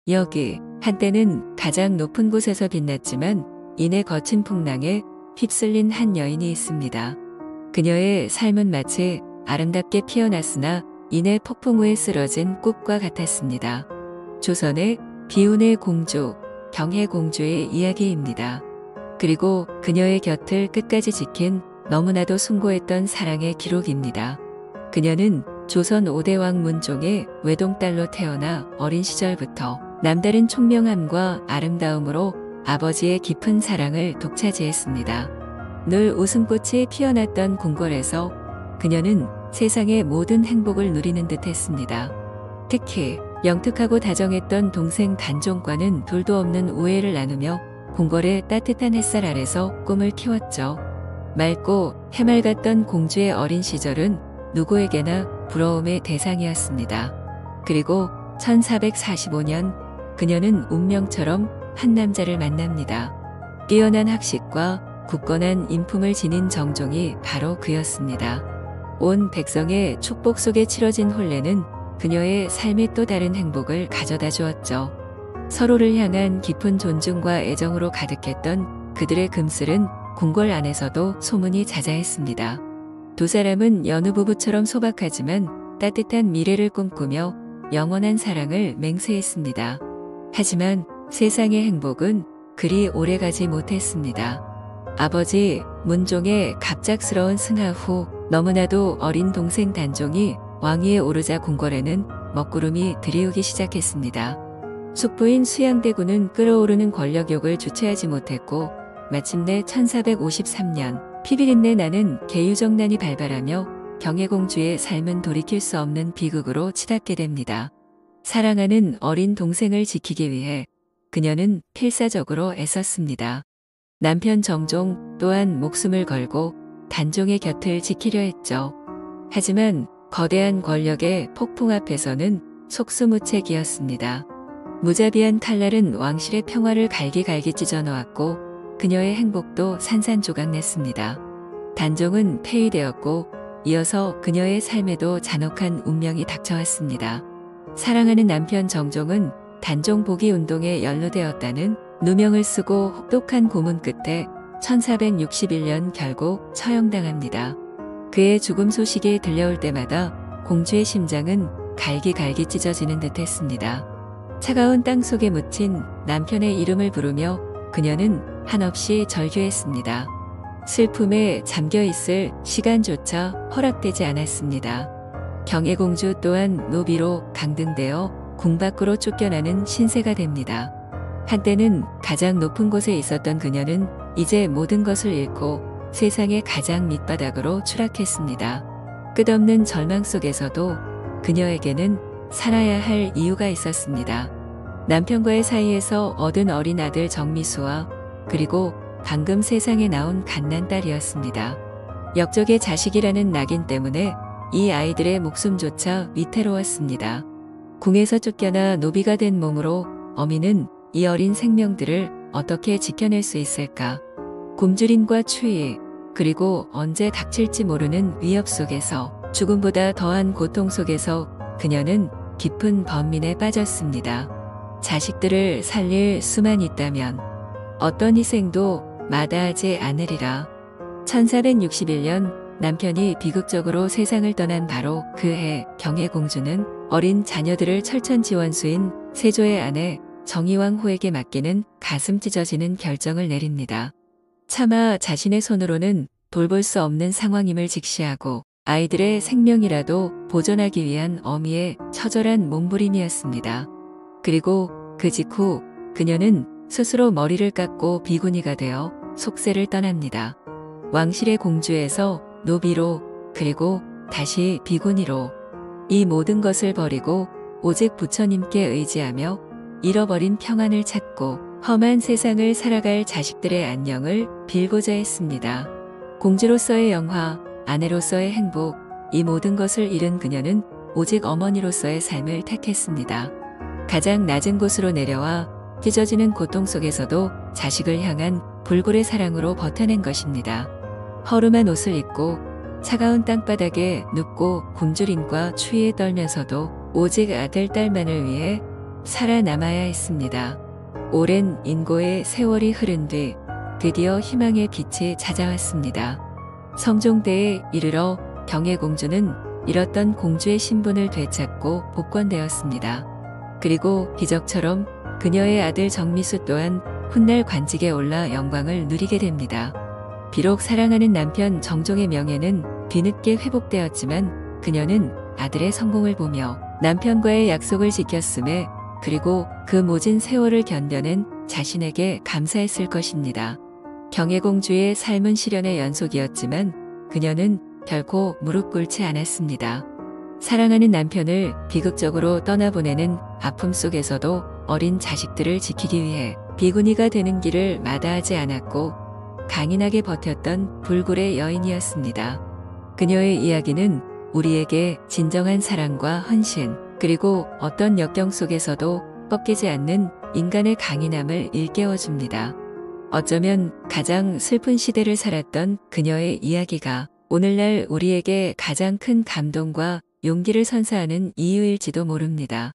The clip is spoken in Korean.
여기 한때는 가장 높은 곳에서 빛났지만 이내 거친 풍랑에 휩쓸린 한 여인이 있습니다. 그녀의 삶은 마치 아름답게 피어났으나 이내 폭풍 후에 쓰러진 꽃과 같았습니다. 조선의 비운의 공주, 경혜공주의 이야기입니다. 그리고 그녀의 곁을 끝까지 지킨 너무나도 숭고했던 사랑의 기록입니다. 그녀는 조선 5대 왕 문종의 외동딸로 태어나 어린 시절부터 남다른 총명함과 아름다움으로 아버지의 깊은 사랑을 독차지했습니다. 늘 웃음꽃이 피어났던 궁궐에서 그녀는 세상의 모든 행복을 누리는 듯 했습니다. 특히 영특하고 다정했던 동생 단종과는 둘도 없는 우애를 나누며 궁궐의 따뜻한 햇살 아래서 꿈을 키웠죠. 맑고 해맑았던 공주의 어린 시절은 누구에게나 부러움의 대상이었습니다. 그리고 1445년 그녀는 운명처럼 한 남자를 만납니다. 뛰어난 학식과 굳건한 인품을 지닌 정종이 바로 그였습니다. 온 백성의 축복 속에 치러진 혼례는 그녀의 삶에 또 다른 행복을 가져다 주었죠. 서로를 향한 깊은 존중과 애정으로 가득했던 그들의 금슬은 궁궐 안에서도 소문이 자자했습니다. 두 사람은 여느 부부처럼 소박하지만 따뜻한 미래를 꿈꾸며 영원한 사랑을 맹세했습니다. 하지만 세상의 행복은 그리 오래가지 못했습니다. 아버지 문종의 갑작스러운 승하 후 너무나도 어린 동생 단종이 왕위에 오르자 궁궐에는 먹구름이 들이우기 시작했습니다. 숙부인 수양대군은 끓어오르는 권력욕을 주체하지 못했고 마침내 1453년 피비린내 나는 계유정난이 발발하며 경혜공주의 삶은 돌이킬 수 없는 비극으로 치닫게 됩니다. 사랑하는 어린 동생을 지키기 위해 그녀는 필사적으로 애썼습니다. 남편 정종 또한 목숨을 걸고 단종의 곁을 지키려 했죠. 하지만 거대한 권력의 폭풍 앞에서는 속수무책이었습니다. 무자비한 칼날은 왕실의 평화를 갈기갈기 찢어놓았고 그녀의 행복도 산산조각냈습니다. 단종은 폐위되었고 이어서 그녀의 삶에도 잔혹한 운명이 닥쳐왔습니다. 사랑하는 남편 정종은 단종 복위 운동에 연루되었다는 누명을 쓰고 혹독한 고문 끝에 1461년 결국 처형당합니다. 그의 죽음 소식이 들려올 때마다 공주의 심장은 갈기갈기 찢어지는 듯 했습니다. 차가운 땅 속에 묻힌 남편의 이름을 부르며 그녀는 한없이 절규했습니다. 슬픔에 잠겨있을 시간조차 허락되지 않았습니다. 경혜공주 또한 노비로 강등되어 궁 밖으로 쫓겨나는 신세가 됩니다. 한때는 가장 높은 곳에 있었던 그녀는 이제 모든 것을 잃고 세상의 가장 밑바닥으로 추락했습니다. 끝없는 절망 속에서도 그녀에게는 살아야 할 이유가 있었습니다. 남편과의 사이에서 얻은 어린 아들 정미수와 그리고 방금 세상에 나온 갓난딸이었습니다. 역적의 자식이라는 낙인 때문에 이 아이들의 목숨조차 위태로웠습니다. 궁에서 쫓겨나 노비가 된 몸으로 어미는 이 어린 생명들을 어떻게 지켜낼 수 있을까? 굶주림과 추위, 그리고 언제 닥칠지 모르는 위협 속에서 죽음보다 더한 고통 속에서 그녀는 깊은 번민에 빠졌습니다. 자식들을 살릴 수만 있다면 어떤 희생도 마다하지 않으리라. 1461년 남편이 비극적으로 세상을 떠난 바로 그 해 경혜공주는 어린 자녀들을 철천지원수인 세조의 아내 정의왕후에게 맡기는 가슴 찢어지는 결정을 내립니다. 차마 자신의 손으로는 돌볼 수 없는 상황임을 직시하고 아이들의 생명이라도 보존하기 위한 어미의 처절한 몸부림이었습니다. 그리고 그 직후 그녀는 스스로 머리를 깎고 비구니가 되어 속세를 떠납니다. 왕실의 공주에서 노비로 그리고 다시 비구니로 이 모든 것을 버리고 오직 부처님께 의지하며 잃어버린 평안을 찾고 험한 세상을 살아갈 자식들의 안녕을 빌고자 했습니다. 공주로서의 영화, 아내로서의 행복, 이 모든 것을 잃은 그녀는 오직 어머니로서의 삶을 택했습니다. 가장 낮은 곳으로 내려와 찢어지는 고통 속에서도 자식을 향한 불굴의 사랑으로 버텨낸 것입니다. 허름한 옷을 입고 차가운 땅바닥에 눕고 굶주림과 추위에 떨면서도 오직 아들, 딸만을 위해 살아남아야 했습니다. 오랜 인고의 세월이 흐른 뒤 드디어 희망의 빛이 찾아왔습니다. 성종대에 이르러 경혜공주는 잃었던 공주의 신분을 되찾고 복권되었습니다. 그리고 기적처럼 그녀의 아들 정미수 또한 훗날 관직에 올라 영광을 누리게 됩니다. 비록 사랑하는 남편 정종의 명예는 뒤늦게 회복되었지만 그녀는 아들의 성공을 보며 남편과의 약속을 지켰음에 그리고 그 모진 세월을 견뎌낸 자신에게 감사했을 것입니다. 경혜공주의 삶은 시련의 연속이었지만 그녀는 결코 무릎 꿇지 않았습니다. 사랑하는 남편을 비극적으로 떠나보내는 아픔 속에서도 어린 자식들을 지키기 위해 비구니가 되는 길을 마다하지 않았고 강인하게 버텼던 불굴의 여인이었습니다. 그녀의 이야기는 우리에게 진정한 사랑과 헌신, 그리고 어떤 역경 속에서도 꺾이지 않는 인간의 강인함을 일깨워줍니다. 어쩌면 가장 슬픈 시대를 살았던 그녀의 이야기가 오늘날 우리에게 가장 큰 감동과 용기를 선사하는 이유일지도 모릅니다.